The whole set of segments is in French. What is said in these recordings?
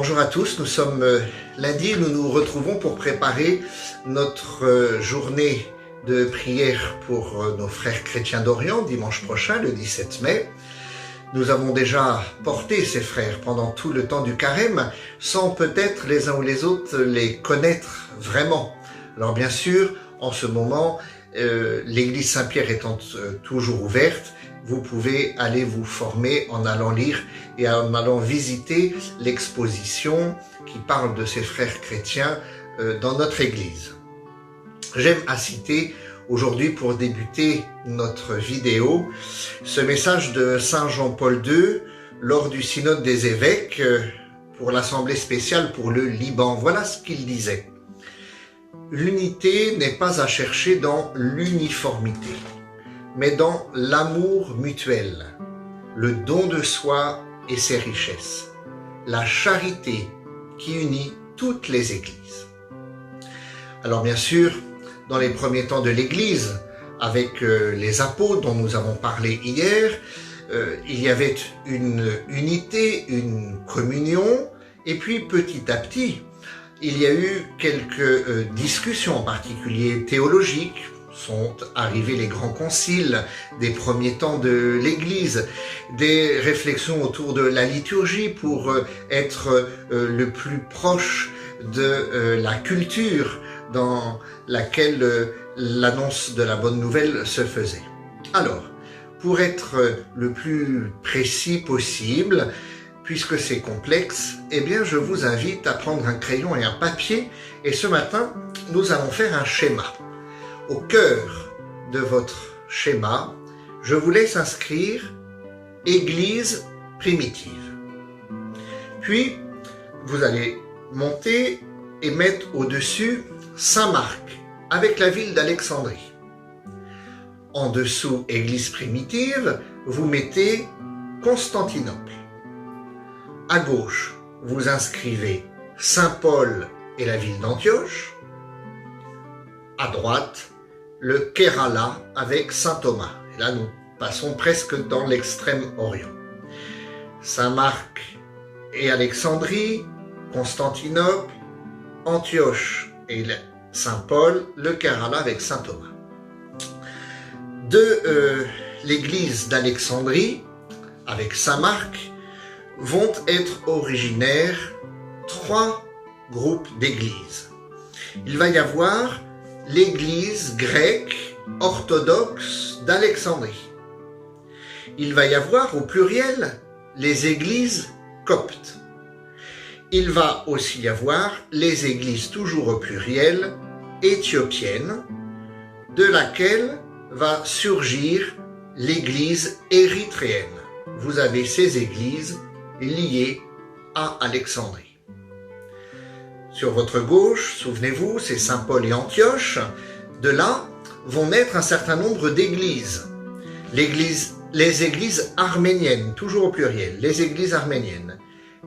Bonjour à tous, nous sommes lundi, nous nous retrouvons pour préparer notre journée de prière pour nos frères chrétiens d'Orient, dimanche prochain, le 17 mai. Nous avons déjà porté ces frères pendant tout le temps du carême, sans peut-être les uns ou les autres les connaître vraiment. Alors bien sûr, en ce moment, l'église Saint-Pierre étant toujours ouverte, vous pouvez aller vous former en allant lire et en allant visiter l'exposition qui parle de ces frères chrétiens dans notre église. J'aime à citer aujourd'hui, pour débuter notre vidéo, ce message de Saint Jean-Paul II lors du synode des évêques pour l'Assemblée spéciale pour le Liban. Voilà ce qu'il disait. L'unité n'est pas à chercher dans l'uniformité, mais dans l'amour mutuel, le don de soi et ses richesses, la charité qui unit toutes les églises. Alors bien sûr, dans les premiers temps de l'Église, avec les apôtres dont nous avons parlé hier, il y avait une unité, une communion, et puis petit à petit, il y a eu quelques discussions, en particulier théologiques. Sont arrivés les grands conciles des premiers temps de l'Église, des réflexions autour de la liturgie pour être le plus proche de la culture dans laquelle l'annonce de la bonne nouvelle se faisait. Alors, pour être le plus précis possible, puisque c'est complexe, eh bien je vous invite à prendre un crayon et un papier, et ce matin, nous allons faire un schéma. Au cœur de votre schéma, je vous laisse inscrire « Église primitive ». Puis, vous allez monter et mettre au-dessus Saint-Marc, avec la ville d'Alexandrie. En dessous « Église primitive », vous mettez Constantinople. À gauche, vous inscrivez Saint-Paul et la ville d'Antioche. À droite, le Kerala avec Saint Thomas. Et là, nous passons presque dans l'extrême-orient. Saint-Marc et Alexandrie, Constantinople, Antioche et Saint-Paul, le Kerala avec Saint Thomas. De l'église d'Alexandrie, avec Saint-Marc, vont être originaires 3 groupes d'églises. Il va y avoir l'église grecque orthodoxe d'Alexandrie. Il va y avoir au pluriel les églises coptes. Il va aussi y avoir les églises toujours au pluriel éthiopiennes, de laquelle va surgir l'église érythréenne. Vous avez ces églises liées à Alexandrie. Sur votre gauche, souvenez-vous, c'est Saint-Paul et Antioche. De là vont naître un certain nombre d'églises. Les églises arméniennes, toujours au pluriel, les églises arméniennes,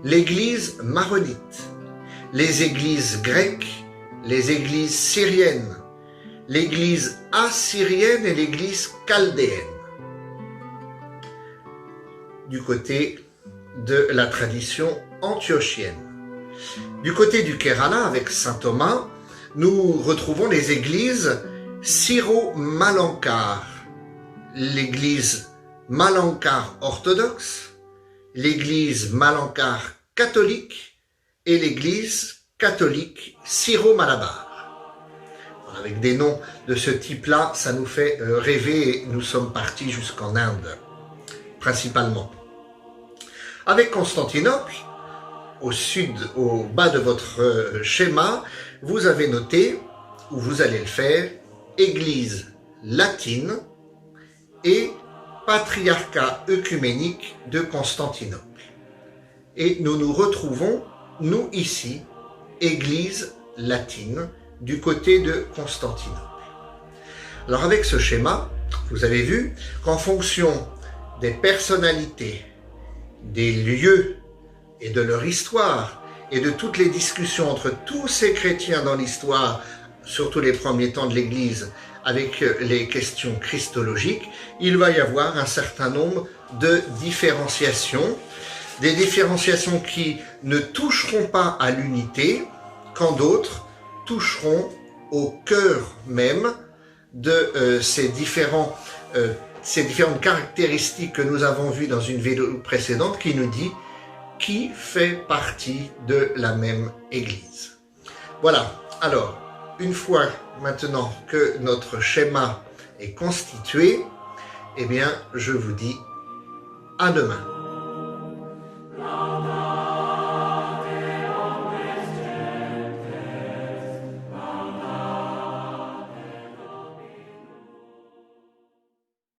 l'église maronite, les églises grecques, les églises syriennes, l'église assyrienne et l'église chaldéenne. Du côté de la tradition antiochienne. Du côté du Kerala, avec saint Thomas, nous retrouvons les églises syro-malankar, l'église malankar orthodoxe, l'église malankar catholique et l'église catholique syro-malabar. Avec des noms de ce type-là, ça nous fait rêver et nous sommes partis jusqu'en Inde, principalement. Avec Constantinople, au sud, au bas de votre schéma, vous avez noté, ou vous allez le faire, Église latine et Patriarcat œcuménique de Constantinople. Et nous nous retrouvons, nous ici, Église latine, du côté de Constantinople. Alors avec ce schéma, vous avez vu qu'en fonction des personnalités, des lieux et de leur histoire, et de toutes les discussions entre tous ces chrétiens dans l'histoire, surtout les premiers temps de l'Église, avec les questions christologiques, il va y avoir un certain nombre de différenciations des différenciations qui ne toucheront pas à l'unité, quand d'autres toucheront au cœur même de ces différentes caractéristiques que nous avons vues dans une vidéo précédente qui nous dit qui fait partie de la même Église. Voilà, alors, une fois maintenant que notre schéma est constitué, eh bien, je vous dis à demain.